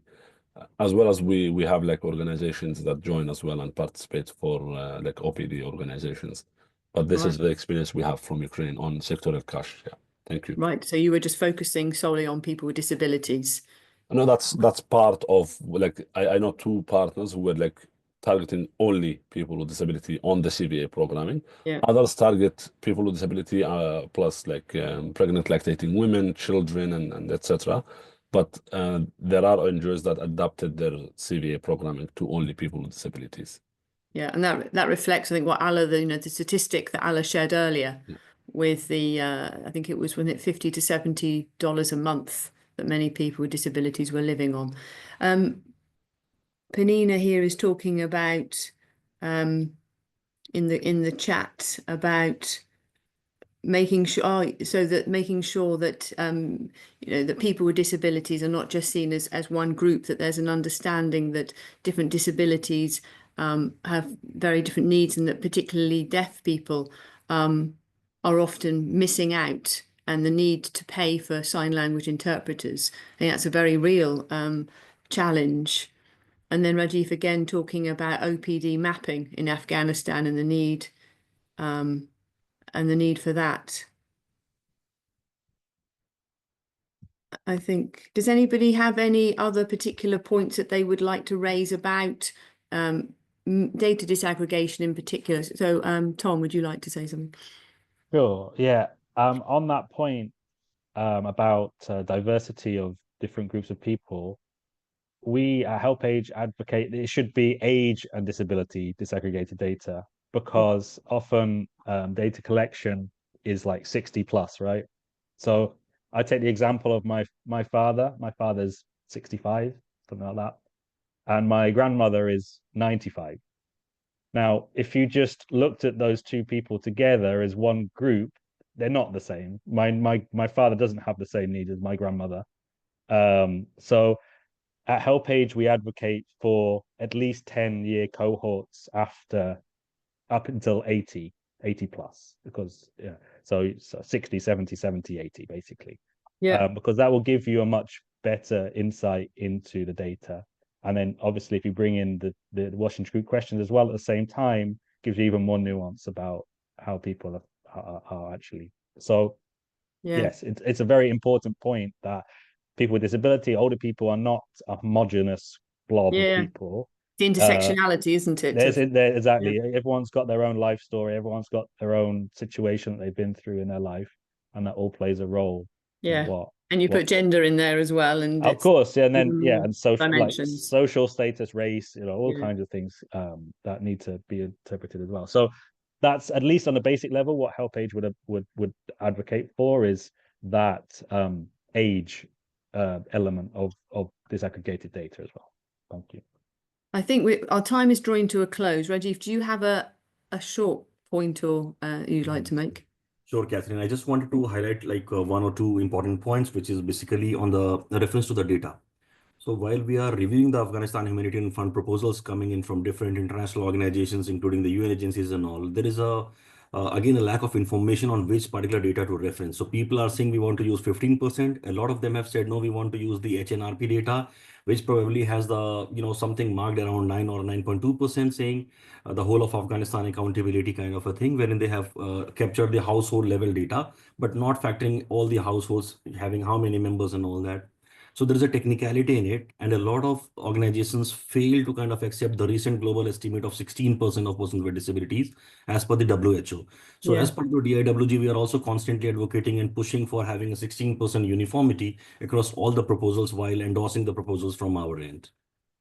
as well as we have like organizations that join as well and participate for like OPD organizations. But this is the experience we have from Ukraine on sectoral cash. Yeah, thank you. Right, so you were just focusing solely on people with disabilities. No, that's part of, like, I know two partners who were like targeting only people with disability on the CVA programming. Yeah. Others target people with disability plus like pregnant lactating women, children, and etc. But there are NGOs that adapted their CVA programming to only people with disabilities. Yeah, and that reflects, I think, what Ala, the statistic that Ala shared earlier, with the I think it was, wasn't it, $50 to $70 a month that many people with disabilities were living on. Penina here is talking about in the chat about making sure that that people with disabilities are not just seen as one group, that there's an understanding that different disabilities have very different needs, and that particularly deaf people are often missing out and the need to pay for sign language interpreters. I think that's a very real challenge. And then Rajiv again talking about OPD mapping in Afghanistan and the need for that. I think, does anybody have any other particular points that they would like to raise about data disaggregation in particular? So Tom, would you like to say something? Sure. Yeah. On that point about diversity of different groups of people, we at HelpAge advocate that it should be age and disability disaggregated data, because often data collection is like 60 plus, right? So I take the example of my father. My father's 65, something like that, and my grandmother is 95. Now, if you just looked at those two people together as one group, they're not the same. My father doesn't have the same needs as my grandmother. So at HelpAge, we advocate for at least 10-year cohorts up until 80 plus, because yeah, so 60, 70, 70, 80 basically. Yeah. Because that will give you a much better insight into the data. And then obviously if you bring in the Washington group questions as well at the same time, gives you even more nuance about how people are actually. So yes, it's a very important point that people with disability, older people, are not a homogenous blob of people. The intersectionality, isn't it? Exactly. Yeah. Everyone's got their own life story. Everyone's got their own situation that they've been through in their life, and that all plays a role. Yeah. And you put gender in there as well, and of course, yeah, and then and social dimensions. like social status, race, all kinds of things that need to be interpreted as well. So that's at least on a basic level what HelpAge would advocate for, is that age element of disaggregated data as well. Thank you. I think our time is drawing to a close. Rajiv, do you have a short point or you'd like to make? Sure, Catherine. I just wanted to highlight like one or two important points, which is basically on the reference to the data. So while we are reviewing the Afghanistan Humanitarian Fund proposals coming in from different international organizations, including the UN agencies and all, there is again a lack of information on which particular data to reference. So people are saying we want to use 15%. A lot of them have said no, we want to use the HNRP data, which probably has the something marked around 9 or 9.2%, saying the whole of Afghanistan accountability kind of a thing, wherein they have captured the household level data, but not factoring all the households having how many members and all that. So there is a technicality in it, and a lot of organizations fail to kind of accept the recent global estimate of 16% of persons with disabilities as per the WHO. So as per the DIWG, we are also constantly advocating and pushing for having a 16% uniformity across all the proposals while endorsing the proposals from our end.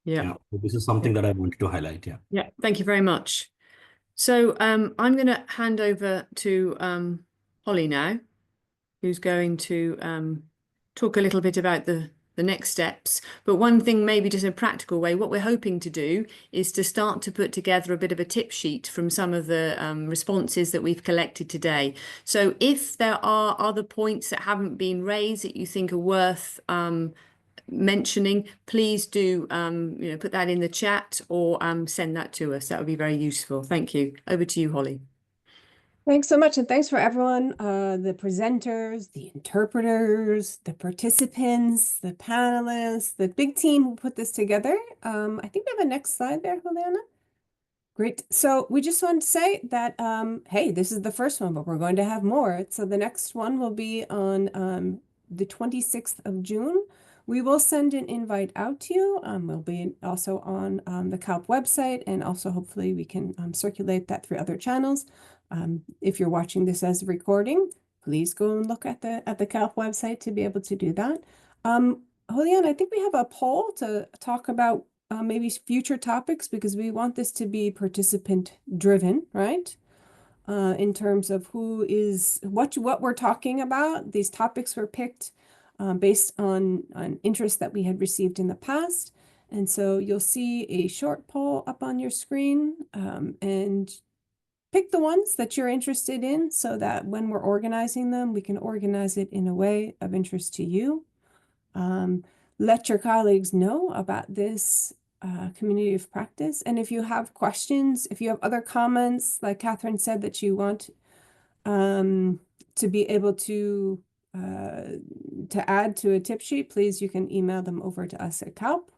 So this is something that I wanted to highlight. Yeah, thank you very much. So I'm going to hand over to Holly now, who's going to talk a little bit about the next steps. But one thing, maybe just in a practical way, what we're hoping to do is to start to put together a bit of a tip sheet from some of the responses that we've collected today. So if there are other points that haven't been raised that you think are worth mentioning, please do put that in the chat or send that to us. That would be very useful. Thank you. Over to you, Holly. Thanks so much, and thanks for everyone, the presenters, the interpreters, the participants, the panelists, the big team who put this together. I think we have a next slide there, Juliana. Great. So we just wanted to say that, hey, this is the first one, but we're going to have more. So the next one will be on the 26th of June. We will send an invite out to you. We'll be also on the CALP website, and also hopefully we can circulate that through other channels. If you're watching this as a recording, please go and look at the CALP website to be able to do that. Julian, I think we have a poll to talk about maybe future topics, because we want this to be participant driven, right? In terms of what we're talking about. These topics were picked based on interest that we had received in the past. And so you'll see a short poll up on your screen, and pick the ones that you're interested in, so that when we're organizing them, we can organize it in a way of interest to you. Let your colleagues know about this community of practice. And if you have questions, if you have other comments, like Catherine said, that you want to be able to to add to a tip sheet, please, you can email them over to us at CALP.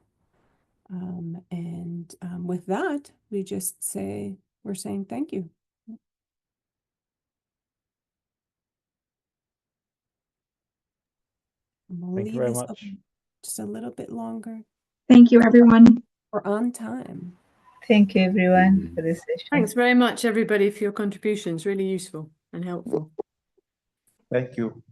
With that, we're saying thank you. Thank you very much. Just a little bit longer. Thank you, everyone. We're on time. Thank you, everyone, for this session. Thanks very much, everybody, for your contributions. Really useful and helpful. Thank you.